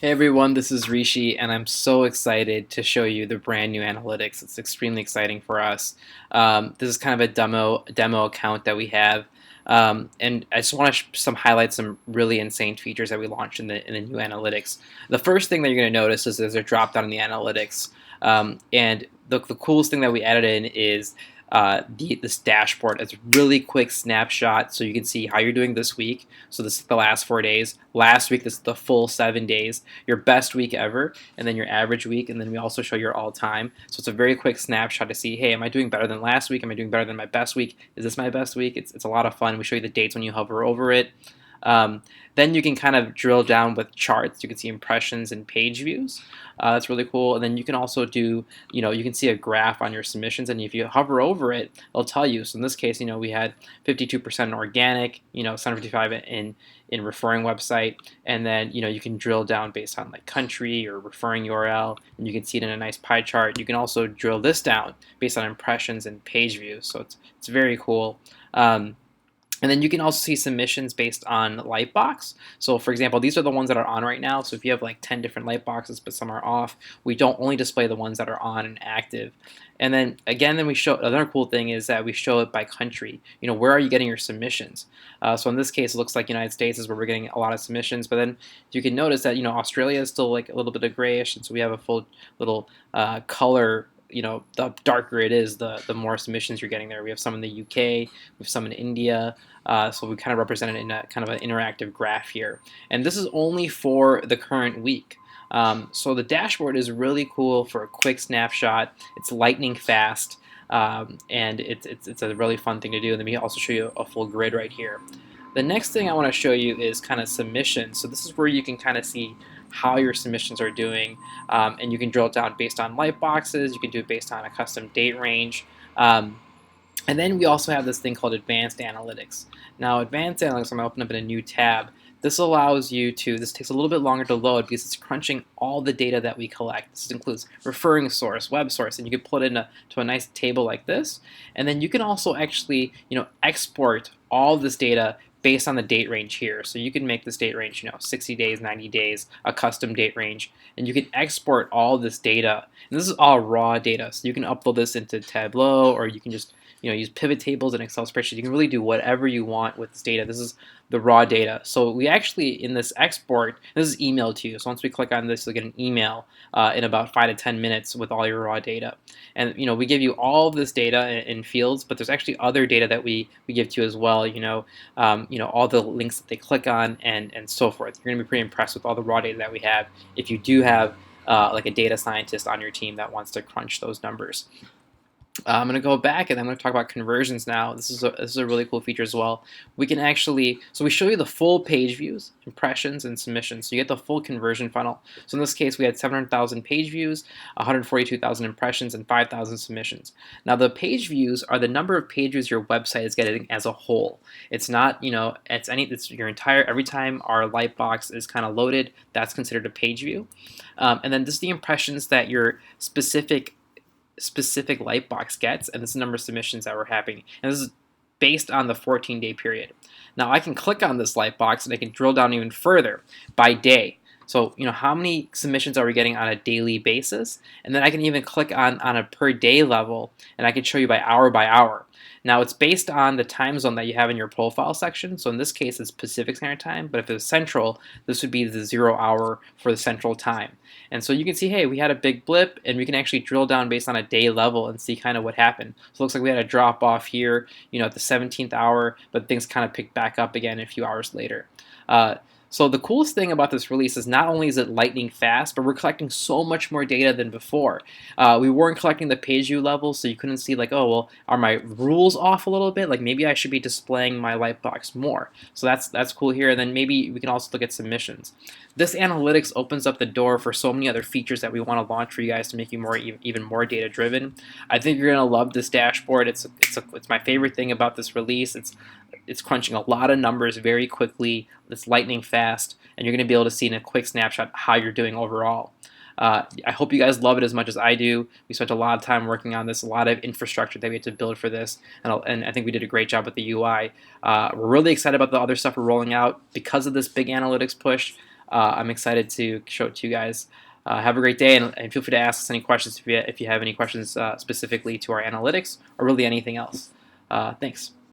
Hey everyone, this is Rishi, and I'm so excited to show you the brand new analytics. It's extremely exciting for us. This is kind of a demo account that we have, and I just want to highlight some really insane features that we launched in the new analytics. The first thing that you're going to notice is there's a drop down in the analytics, and the coolest thing that we added in is this dashboard. It's a really quick snapshot, so you can see how you're doing this week. So this is the last 4 days. Last week, this is the full 7 days. Your best week ever, and then your average week, and then we also show your all-time. So it's a very quick snapshot to see, hey, am I doing better than last week? Am I doing better than my best week? Is this my best week? It's a lot of fun. We show you the dates when you hover over it. Um, then you can kind of drill down with charts. You can see impressions and page views. That's really cool. And then you can also do, you can see a graph on your submissions, and if you hover over it, it'll tell you. So in this case, we had 52% organic, 755 in referring website, and then you can drill down based on like country or referring URL, and you can see it in a nice pie chart. You can also drill this down based on impressions and page views. So it's very cool. And then you can also see submissions based on Lightbox. So for example, these are the ones that are on right now. So if you have like 10 different Lightboxes, but some are off, we don't only display the ones that are on and active. And then again, we show another cool thing is that we show it by country. Where are you getting your submissions? So in this case, it looks like United States is where we're getting a lot of submissions. But then you can notice that Australia is still like a little bit of grayish, and so we have a full little color. The darker it is, the more submissions you're getting there. We have some in the UK, we have some in India, so we kind of represent it in a kind of an interactive graph here. And this is only for the current week. So the dashboard is really cool for a quick snapshot. It's lightning fast, and it's a really fun thing to do. And let me also show you a full grid right here. The next thing I want to show you is kind of submissions. So this is where you can kind of see how your submissions are doing, and you can drill down based on light boxes. You can do it based on a custom date range. And then we also have this thing called Advanced Analytics. Now, Advanced Analytics, I'm going to open up in a new tab. This allows you to, this takes a little bit longer to load because it's crunching all the data that we collect. This includes referring source, web source, and you can put it to a nice table like this. And then you can also actually, export all this data based on the date range here. So you can make this date range, 60 days, 90 days, a custom date range, and you can export all this data. And this is all raw data, so you can upload this into Tableau, or you can just use pivot tables and Excel spreadsheets. You can really do whatever you want with this data. This is the raw data. So we actually, in this export, this is emailed to you. So once we click on this, you'll get an email in about 5 to 10 minutes with all your raw data. And we give you all of this data in fields, but there's actually other data that we give to you as well. All the links that they click on and so forth. You're going to be pretty impressed with all the raw data that we have if you do have like a data scientist on your team that wants to crunch those numbers. I'm going to go back and I'm going to talk about conversions now. This is a really cool feature as well. We can actually, so we show you the full page views, impressions, and submissions. So you get the full conversion funnel. So in this case, we had 700,000 page views, 142,000 impressions, and 5,000 submissions. Now the page views are the number of page views your website is getting as a whole. It's not, it's your entire, every time our lightbox is kind of loaded, that's considered a page view. And then this is the impressions that your specific lightbox gets, and this is the number of submissions that were happening. And this is based on the 14-day period. Now I can click on this lightbox and I can drill down even further by day. So how many submissions are we getting on a daily basis? And then I can even click on a per day level, and I can show you by hour. Now it's based on the time zone that you have in your profile section. So in this case, it's Pacific Standard Time, but if it was Central, this would be the 0 hour for the Central Time. And so you can see, hey, we had a big blip, and we can actually drill down based on a day level and see kind of what happened. So it looks like we had a drop off here, at the 17th hour, but things kind of picked back up again a few hours later. So the coolest thing about this release is not only is it lightning fast, but we're collecting so much more data than before. We weren't collecting the page view level, so you couldn't see like, oh, well, are my rules off a little bit? Like maybe I should be displaying my lightbox more. So that's cool here. And then maybe we can also look at submissions. This analytics opens up the door for so many other features that we want to launch for you guys to make you even more data driven. I think you're gonna love this dashboard. It's my favorite thing about this release. It's crunching a lot of numbers very quickly. It's lightning fast, and you're going to be able to see in a quick snapshot how you're doing overall. I hope you guys love it as much as I do. We spent a lot of time working on this, a lot of infrastructure that we had to build for this, and I think we did a great job with the UI. We're really excited about the other stuff we're rolling out because of this big analytics push. I'm excited to show it to you guys. Have a great day, and feel free to ask us any questions if you have any questions specifically to our analytics or really anything else. Thanks.